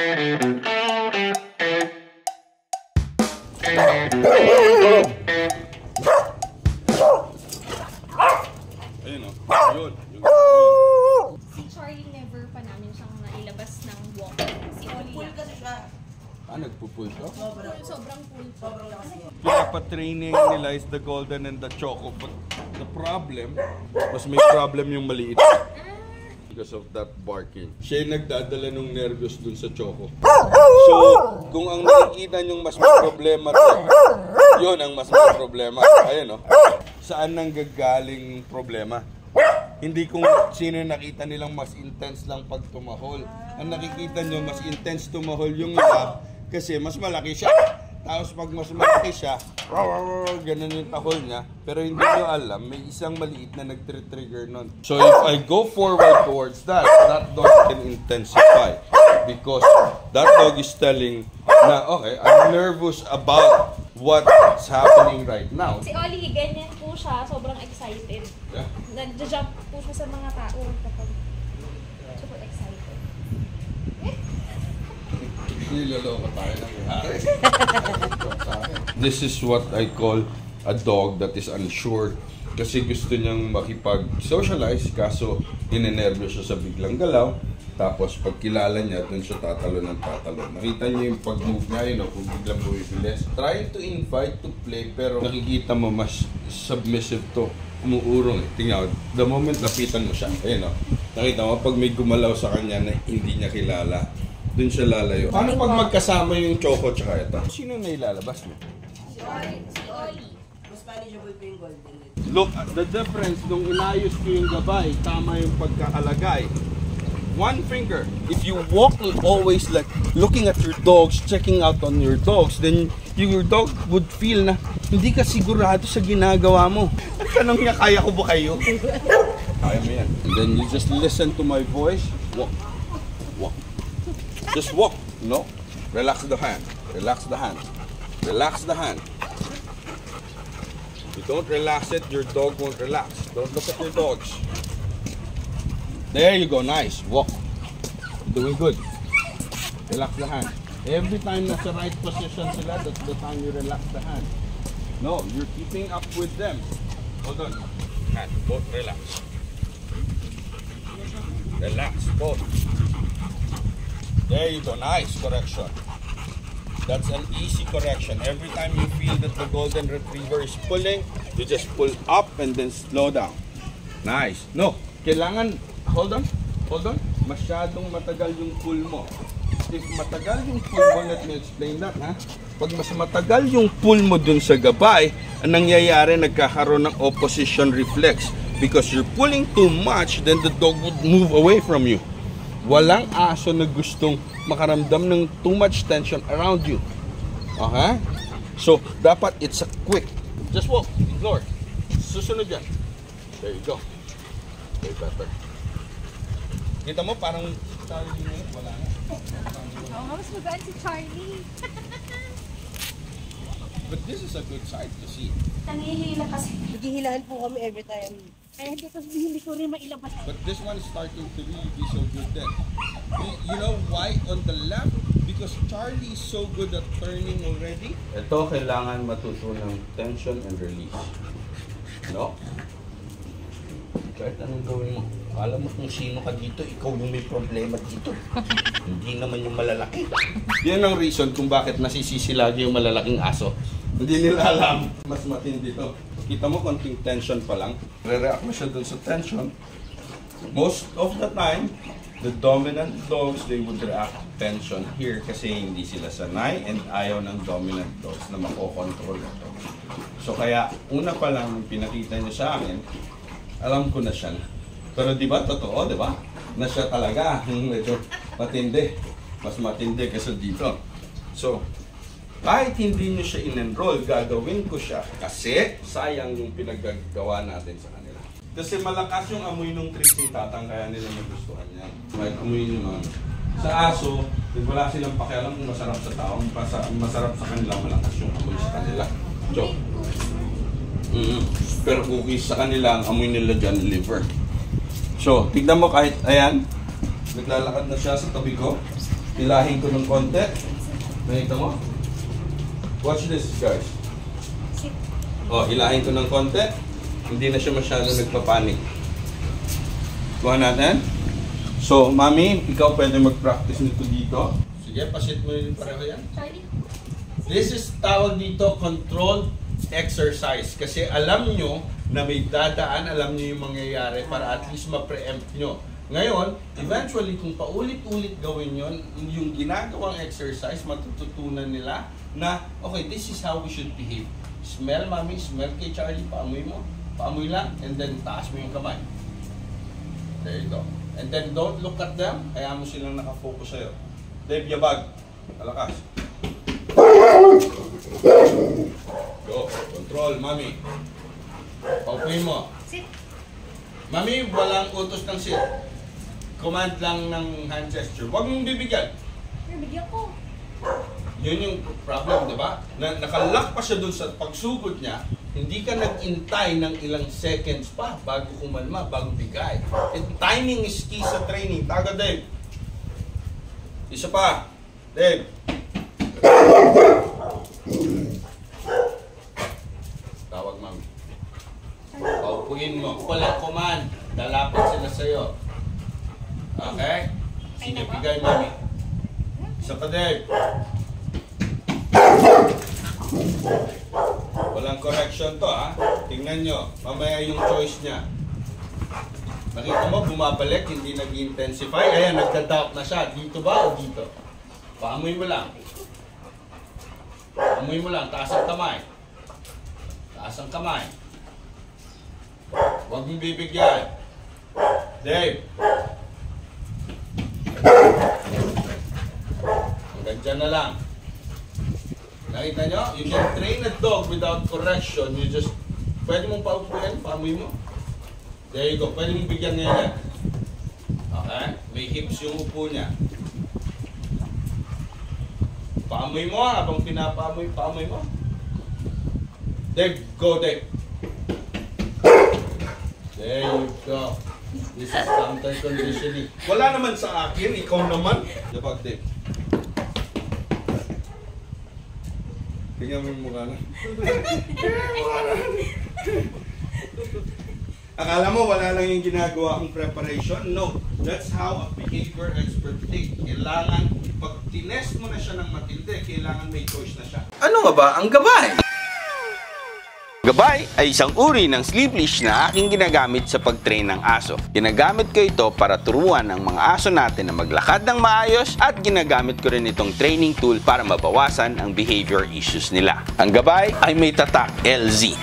Ayun o. Yun. Si Charlie never pa namin siyang nailabas ng walk. Si Oli Full kasi siya. Nagpupul ka? sobrang cool. Sobrang lakas niya. Pinapa-training nila is the golden and the choco. But the problem, mas may problem yung maliit. Because of that barking. Siya yung nagdadala ng nervyos dun sa choco. So, kung ang nakikita nyong mas may problema to, yun ang mas may problema. Ayun o. Saan nang gagaling problema? Hindi kung sino nakita nilang mas intense lang pag tumahol. Ang nakikita nyo, mas intense tumahol yung iba kasi mas malaki siya. Tapos pag mas malaki siya, ganun yung tahol niya. Pero hindi nyo alam, may isang maliit na nag-trigger nun. So if I go forward towards that dog can intensify. Because that dog is telling na, okay, I'm nervous about what's happening right now. Si Oli, ganyan po siya. Sobrang excited. Yeah. Nag-jump po siya sa mga tao kapag super excited. Niloloko tayo ng ihari. This is what I call a dog that is unsure. Kasi gusto niyang makipag-socialize, kaso ninenervyo siya sa biglang galaw. Tapos pag kilala niya, dun siya tatalo ng tatalo. Nakita niyo yung pag-move niya, yun o, kung biglang bumibilis. Trying to invite to play, pero nakikita mo mas submissive to. Umuurong eh. Tingnan, the moment lapitan mo siya, ayun o. Nakita mo, pag may gumalaw sa kanya na hindi niya kilala, dun siya lalayo. Paano pag magkasama yung choco tsaka ito? Sino na ilalabas mo? Si Oli. Mas manageable po yung golden. Look, the difference nung inayos ko yung gabay, tama yung pagkakalagay. One finger. If you walk always like looking at your dogs, checking out on your dogs, then your dog would feel na hindi ka sigurado sa ginagawa mo. Tanong niya, kaya ko ba kayo? Kaya mo yan. And then you just listen to my voice. Walk. Walk. Just walk. No. Relax the hand. Relax the hand. Relax the hand. If you don't relax it, your dog won't relax. Don't look at your dogs. There you go, nice. Walk. Doing good. Relax the hand. Every time nasa right position sila, that's the time you relax the hand. No, you're keeping up with them. Hold on. Hand, both relax. Relax, both. There you go, nice correction. That's an easy correction. Every time you feel that the golden retriever is pulling, you just pull up and then slow down. Nice. No, kailangan, hold on, masyadong matagal yung pull mo. If matagal yung pull mo, let me explain that, ha? Pag mas matagal yung pull mo dun sa gabay, ang nangyayari, nagkakaroon ng opposition reflex. Because you're pulling too much, then the dog would move away from you. Walang aso na gustong makaramdam ng too much tension around you. Okay? So, dapat it's a quick. Just walk. Ignore. Susunod yan. There you go. Okay, better. Kita mo, parang Charlie na yun. Wala na. Oo nga, mas magaan si Charlie. But this is a good sight to see. Nangihila kasi. Naghihilahan po kami every time. Kaya hindi ko rin mailabas. But this one is starting to really be so good then. You know why on the left? Because Charlie is so good at turning already. Ito kailangan matuto ng tension and release. No? Kahit anong gawin mo. Alam mo kung sino ka dito, ikaw yung may problema dito. Hindi naman yung malalaki. Yan ang reason kung bakit nasisisi lagi yung malalaking aso. Hindi nila alam. Mas matindi to. Kita mo, konting tension pa lang. Re-react mo siya dun sa tension. Most of the time, the dominant dogs, they would react tension here kasi hindi sila sanay and ayaw ng dominant dogs na makokontrol ito. So kaya, una pa lang pinakita niya sa akin, alam ko na siya. Pero di ba, totoo, di ba? Na siya talaga, medyo matindi. Mas matindi kasi dito. So, kahit hindi nyo siya in-enroll, gagawin ko siya kasi sayang yung pinaggagawa natin sa kanila. Kasi malakas yung amoy ng treats ng tatang kaya nila magustuhan yan. Kahit amoy nyo nun. Sa aso, wala silang pakialam kung masarap sa tao, masarap sa kanila, malakas yung amoy sa kanila. So, pero cookies sa kanila, ang amoy nila dyan, liver. So, tignan mo kahit, ayan, naglalakad na siya sa tabi ko. Hilahin ko ng konti. Nakita mo? Watch this, guys. Sit. Oh, hilahin ko ng konti. Hindi na siya masyado nagpapanik. Kuha natin. So, Mami, ikaw pwede mag-practice nito dito. Sige, pasit mo yun pareho yan. Charlie. This is tawag dito controlled exercise. Kasi alam nyo na may dadaan, alam nyo yung mangyayari para at least ma-preempt nyo. Ngayon, eventually, kung paulit-ulit gawin yon, yung ginagawang exercise, matututunan nila na, okay, this is how we should behave. Smell, Mami, smell kay Charlie, paamoy mo. Paamoy lang, and then taas mo yung kamay. There you go. And then don't look at them, kaya mo silang nakafocus sa'yo. Dave, yabag. Malakas. Go. Control, Mami. Paupuin mo. Sit. Mami, walang utos ng sit. Command lang ng hand gesture. Huwag mong bibigyan. Pero bigyan ko. Yun yung problem, di ba? Nakalock pa siya dun sa pagsugod niya, hindi ka nag-intay ng ilang seconds pa bago kumalma, bago bigay. And timing is key sa training. Taga, Dave. Isa pa. Dave. Tawag, Mami. Paupuin mo. Walang command. Lalapit sila sa'yo. Okay? Sige, bigay, Mami. Isa pa, Dave. Walang correction to, ha? Tingnan nyo. Mamaya yung choice niya. Nakita mo, bumabalik, hindi nag-intensify. Ayan, nagka-doubt na siya. Dito ba o dito? Paamoy mo lang. Paamoy mo lang. Taas ang kamay. Taas ang kamay. Huwag mong bibigyan. Dave. Hanggang dyan na lang. Nakita nyo? You can train a dog without correction. You just, pwede mong paupuin, paamoy mo. There you go. Pwede mong bigyan niya yan. Okay? May hips yung upo niya. Paamoy mo habang pinapaamoy, paamoy mo. Dave, go Dave. There you go. This is counter conditioning. Wala naman sa akin, ikaw naman. Dabag Dave. Tingnan mo yung mukha na. Akala mo wala lang yung ginagawa kong preparation? No. That's how a behavior expert thinks. Kailangan, pag tinest mo na siya ng matindi, kailangan may choice na siya. Ano nga ba ang gabay? Gabay ay isang uri ng sleep leash na aking ginagamit sa pag-train ng aso. Ginagamit ko ito para turuan ang mga aso natin na maglakad ng maayos at ginagamit ko rin itong training tool para mabawasan ang behavior issues nila. Ang gabay ay may tatak LZ.